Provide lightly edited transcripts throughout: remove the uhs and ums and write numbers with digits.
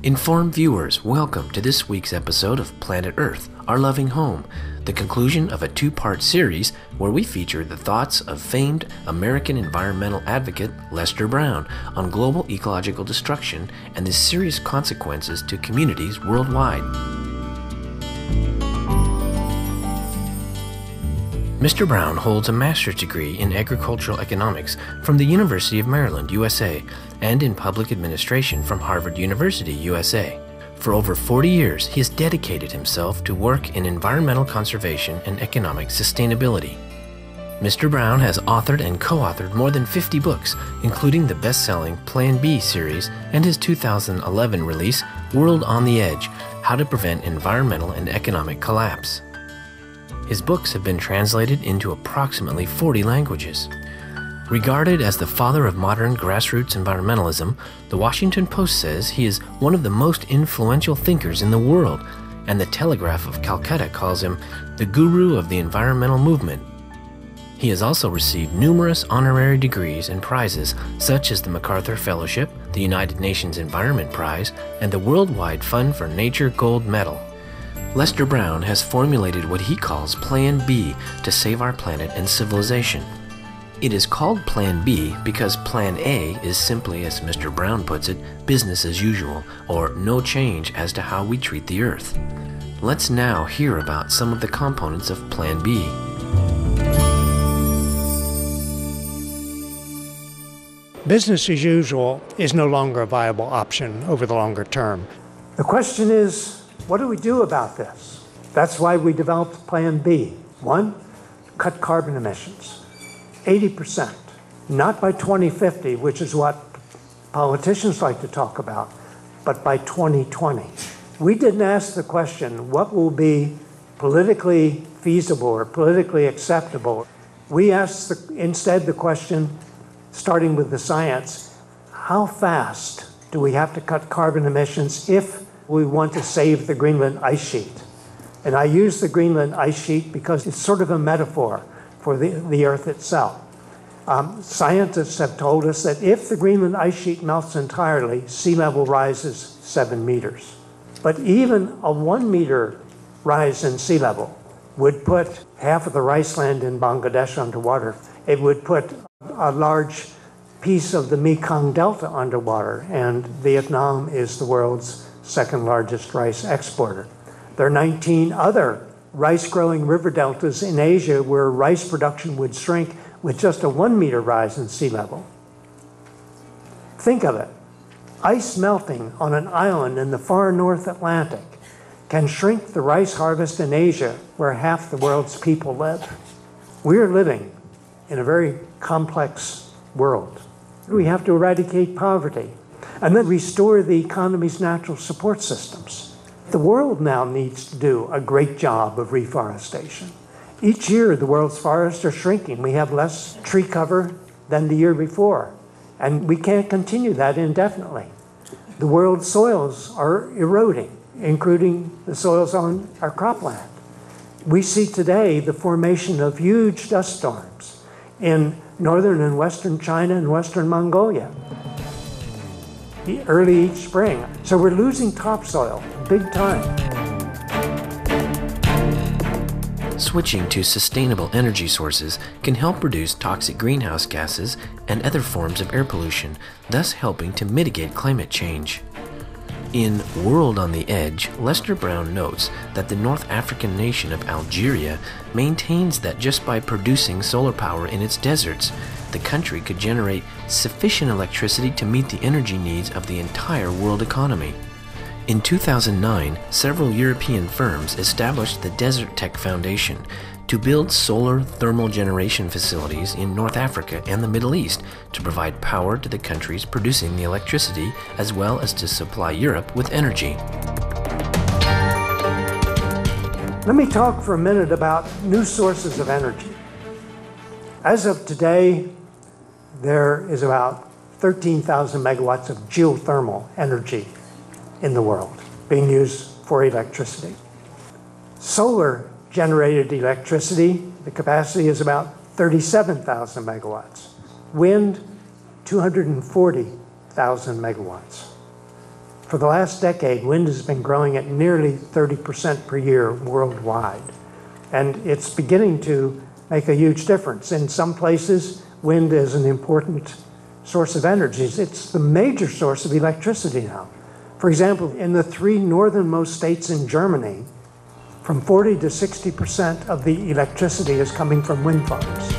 Informed viewers, welcome to this week's episode of Planet Earth, Our Loving Home, the conclusion of a two-part series where we feature the thoughts of famed American environmental advocate Lester Brown on global ecological destruction and the serious consequences to communities worldwide. Mr. Brown holds a master's degree in agricultural economics from the University of Maryland, USA, and in public administration from Harvard University, USA. For over 40 years, he has dedicated himself to work in environmental conservation and economic sustainability. Mr. Brown has authored and co-authored more than 50 books, including the best-selling Plan B series and his 2011 release, World on the Edge: How to Prevent Environmental and Economic Collapse. His books have been translated into approximately 40 languages. Regarded as the father of modern grassroots environmentalism, The Washington Post says he is one of the most influential thinkers in the world, and the Telegraph of Calcutta calls him the guru of the environmental movement. He has also received numerous honorary degrees and prizes, such as the MacArthur Fellowship, the United Nations Environment Prize, and the Worldwide Fund for Nature Gold Medal. Lester Brown has formulated what he calls Plan B to save our planet and civilization. It is called Plan B because Plan A is simply, as Mr. Brown puts it, business as usual, or no change as to how we treat the Earth. Let's now hear about some of the components of Plan B. Business as usual is no longer a viable option over the longer term. The question is, what do we do about this? That's why we developed Plan B. One, cut carbon emissions, 80%. Not by 2050, which is what politicians like to talk about, but by 2020. We didn't ask the question, what will be politically feasible or politically acceptable? We asked instead the question, starting with the science, how fast do we have to cut carbon emissions if we want to save the Greenland ice sheet? And I use the Greenland ice sheet because it's sort of a metaphor for the Earth itself. Scientists have told us that if the Greenland ice sheet melts entirely, sea level rises 7 meters. But even a 1 meter rise in sea level would put half of the rice land in Bangladesh underwater. It would put a large piece of the Mekong Delta underwater, and Vietnam is the world's second largest rice exporter. There are 19 other rice-growing river deltas in Asia where rice production would shrink with just a 1 meter rise in sea level. Think of it. Ice melting on an island in the far North Atlantic can shrink the rice harvest in Asia where half the world's people live. We're living in a very complex world. We have to eradicate poverty and then restore the economy's natural support systems. The world now needs to do a great job of reforestation. Each year, the world's forests are shrinking. We have less tree cover than the year before, and we can't continue that indefinitely. The world's soils are eroding, including the soils on our cropland. We see today the formation of huge dust storms in northern and western China and western Mongolia early each spring. So we're losing topsoil big time. Switching to sustainable energy sources can help reduce toxic greenhouse gases and other forms of air pollution, thus helping to mitigate climate change. In World on the Edge, Lester Brown notes that the North African nation of Algeria maintains that just by producing solar power in its deserts, the country could generate sufficient electricity to meet the energy needs of the entire world economy. In 2009, several European firms established the Desert Tech Foundation to build solar thermal generation facilities in North Africa and the Middle East to provide power to the countries producing the electricity, as well as to supply Europe with energy. Let me talk for a minute about new sources of energy. As of today, there is about 13,000 megawatts of geothermal energy in the world being used for electricity. Solar generated electricity, the capacity is about 37,000 megawatts. Wind, 240,000 megawatts. For the last decade, wind has been growing at nearly 30% per year worldwide. And it's beginning to make a huge difference. In some places, wind is an important source of energy. It's the major source of electricity now. For example, in the 3 northernmost states in Germany, from 40 to 60% of the electricity is coming from wind farms.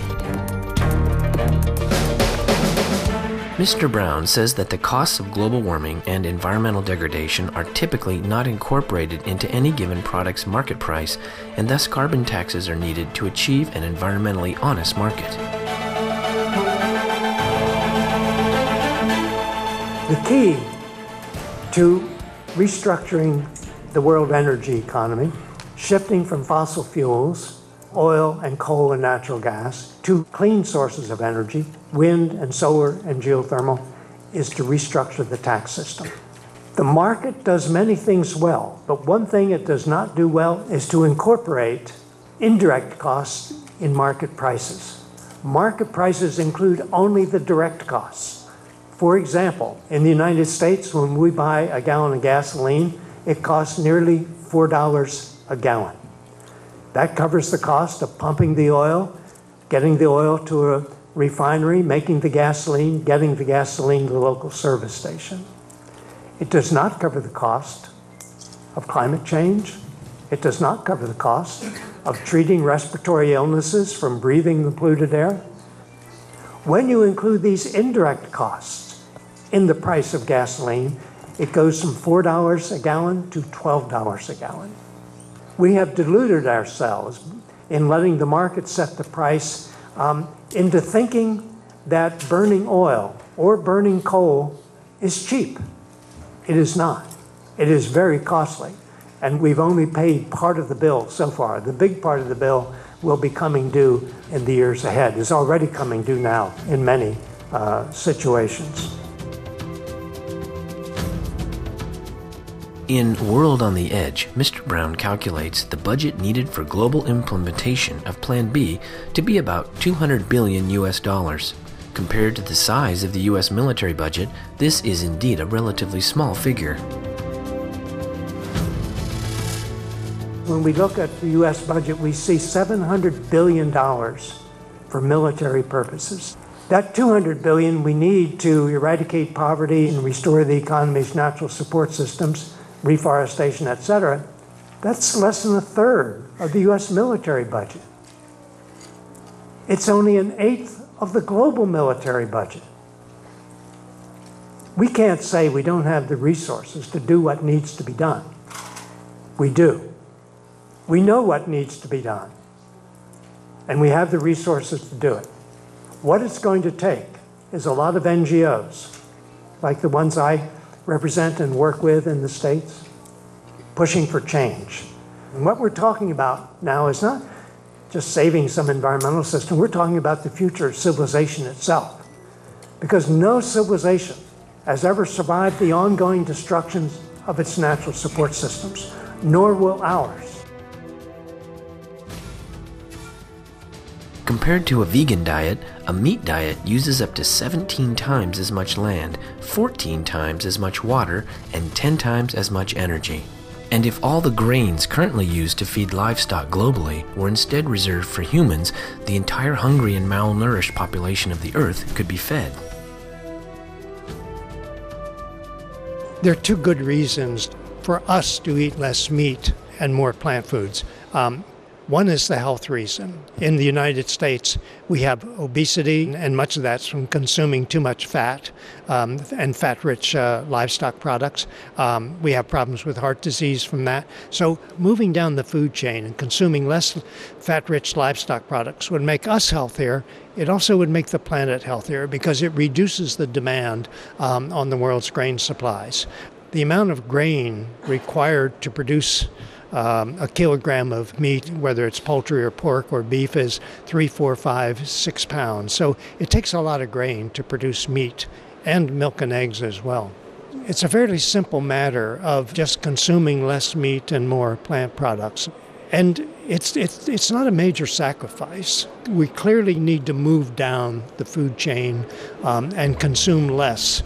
Mr. Brown says that the costs of global warming and environmental degradation are typically not incorporated into any given product's market price, and thus carbon taxes are needed to achieve an environmentally honest market. The key to restructuring the world energy economy, shifting from fossil fuels, oil and coal and natural gas, to clean sources of energy, wind and solar and geothermal, is to restructure the tax system. The market does many things well, but one thing it does not do well is to incorporate indirect costs in market prices. Market prices include only the direct costs. For example, in the United States, when we buy a gallon of gasoline, it costs nearly $4 a gallon. That covers the cost of pumping the oil, getting the oil to a refinery, making the gasoline, getting the gasoline to the local service station. It does not cover the cost of climate change. It does not cover the cost of treating respiratory illnesses from breathing the polluted air. When you include these indirect costs in the price of gasoline, it goes from $4 a gallon to $12 a gallon. We have deluded ourselves in letting the market set the price into thinking that burning oil or burning coal is cheap. It is not. It is very costly, and we've only paid part of the bill so far. The big part of the bill will be coming due in the years ahead. It's already coming due now in many situations. In World on the Edge, Mr. Brown calculates the budget needed for global implementation of Plan B to be about $200 billion US. Compared to the size of the U.S. military budget, this is indeed a relatively small figure. When we look at the U.S. budget, we see $700 billion for military purposes. That $200 billion we need to eradicate poverty and restore the economy's natural support systems, reforestation, etc., that's less than a third of the U.S. military budget. It's only an eighth of the global military budget. We can't say we don't have the resources to do what needs to be done. We do. We know what needs to be done, and we have the resources to do it. What it's going to take is a lot of NGOs, like the ones I represent and work with in the States, pushing for change. And what we're talking about now is not just saving some environmental system. We're talking about the future of civilization itself, because no civilization has ever survived the ongoing destruction of its natural support systems, nor will ours. Compared to a vegan diet, a meat diet uses up to 17 times as much land, 14 times as much water, and 10 times as much energy. And if all the grains currently used to feed livestock globally were instead reserved for humans, the entire hungry and malnourished population of the Earth could be fed. There are two good reasons for us to eat less meat and more plant foods. One is the health reason. In the United States, we have obesity, and much of that's from consuming too much fat and fat-rich livestock products. We have problems with heart disease from that. So moving down the food chain and consuming less fat-rich livestock products would make us healthier. It also would make the planet healthier because it reduces the demand on the world's grain supplies. The amount of grain required to produce a kilogram of meat, whether it's poultry or pork or beef, is 3, 4, 5, 6 pounds. So it takes a lot of grain to produce meat and milk and eggs as well. It's a fairly simple matter of just consuming less meat and more plant products. And it's not a major sacrifice. We clearly need to move down the food chain and consume less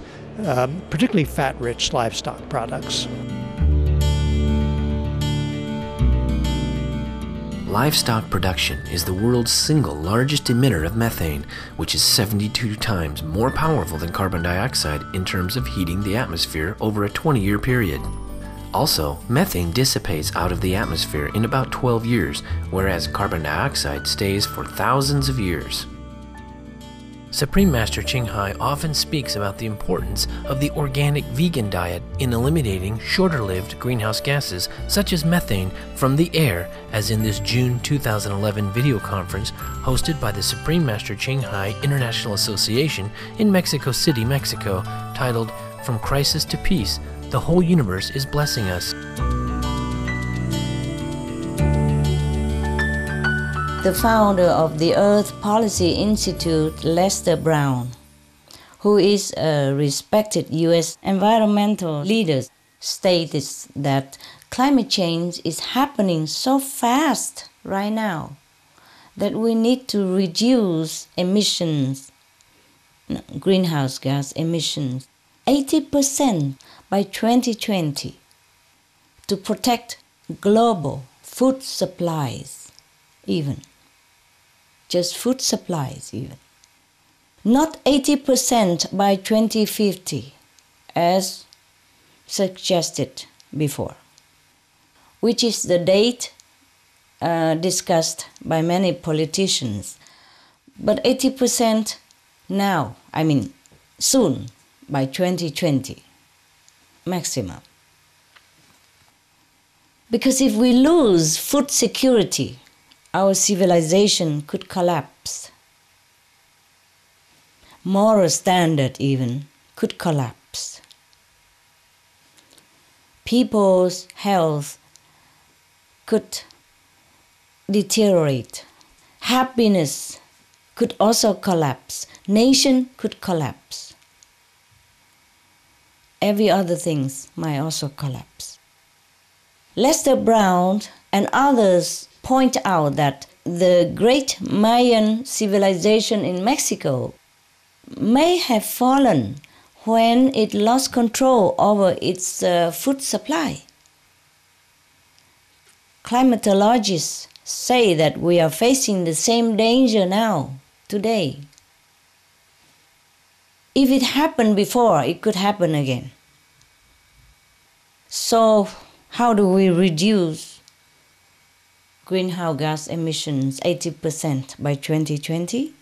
particularly fat-rich livestock products. Livestock production is the world's single largest emitter of methane, which is 72 times more powerful than carbon dioxide in terms of heating the atmosphere over a 20-year period. Also, methane dissipates out of the atmosphere in about 12 years, whereas carbon dioxide stays for thousands of years. Supreme Master Ching Hai often speaks about the importance of the organic vegan diet in eliminating shorter-lived greenhouse gases such as methane from the air, as in this June 2011 video conference hosted by the Supreme Master Ching Hai International Association in Mexico City, Mexico, titled "From Crisis to Peace, the Whole Universe is Blessing Us." The founder of the Earth Policy Institute, Lester Brown, who is a respected U.S. environmental leader, stated that climate change is happening so fast right now that we need to reduce emissions, greenhouse gas emissions, 80% by 2020 to protect global food supplies even. Just food supplies even. Not 80% by 2050, as suggested before, which is the date discussed by many politicians. But 80% now, soon, by 2020, maximum. Because if we lose food security, our civilization could collapse. Moral standard even could collapse. People's health could deteriorate. Happiness could also collapse. Nation could collapse. Every other things might also collapse. Lester Brown and others point out that the great Mayan civilization in Mexico may have fallen when it lost control over its food supply. Climatologists say that we are facing the same danger now, today. If it happened before, it could happen again. So, how do we reduce greenhouse gas emissions 80% by 2020?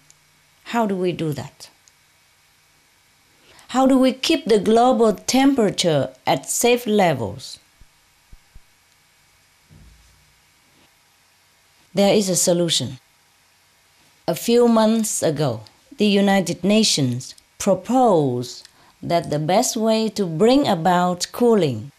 How do we do that? How do we keep the global temperature at safe levels? There is a solution. A few months ago, the United Nations proposed that the best way to bring about cooling,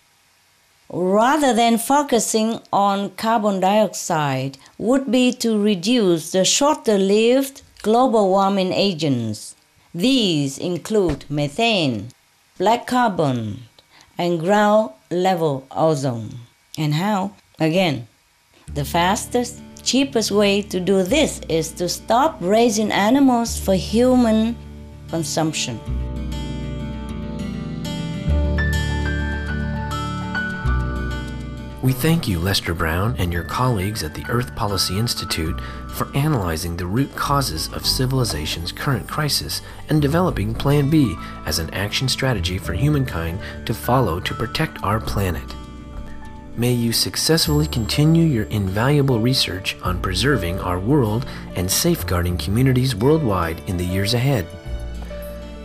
rather than focusing on carbon dioxide, would be to reduce the shorter-lived global warming agents. These include methane, black carbon, and ground-level ozone. And how? Again, the fastest, cheapest way to do this is to stop raising animals for human consumption. We thank you, Lester Brown, and your colleagues at the Earth Policy Institute for analyzing the root causes of civilization's current crisis and developing Plan B as an action strategy for humankind to follow to protect our planet. May you successfully continue your invaluable research on preserving our world and safeguarding communities worldwide in the years ahead.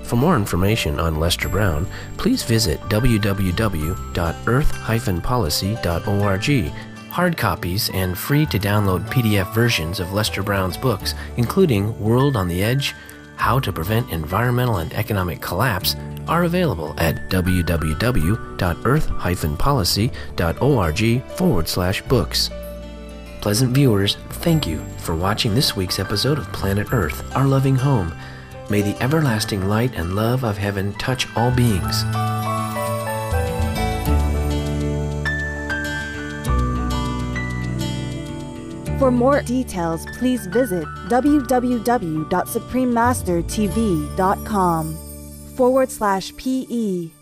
For more information on Lester Brown, please visit www.earth-policy.org. Hard copies and free-to-download PDF versions of Lester Brown's books, including World on the Edge, How to Prevent Environmental and Economic Collapse, are available at www.earth-policy.org/books. Pleasant viewers, thank you for watching this week's episode of Planet Earth, Our Loving Home. May the everlasting light and love of heaven touch all beings. For more details, please visit www.suprememastertv.com. www.ecology.org/PE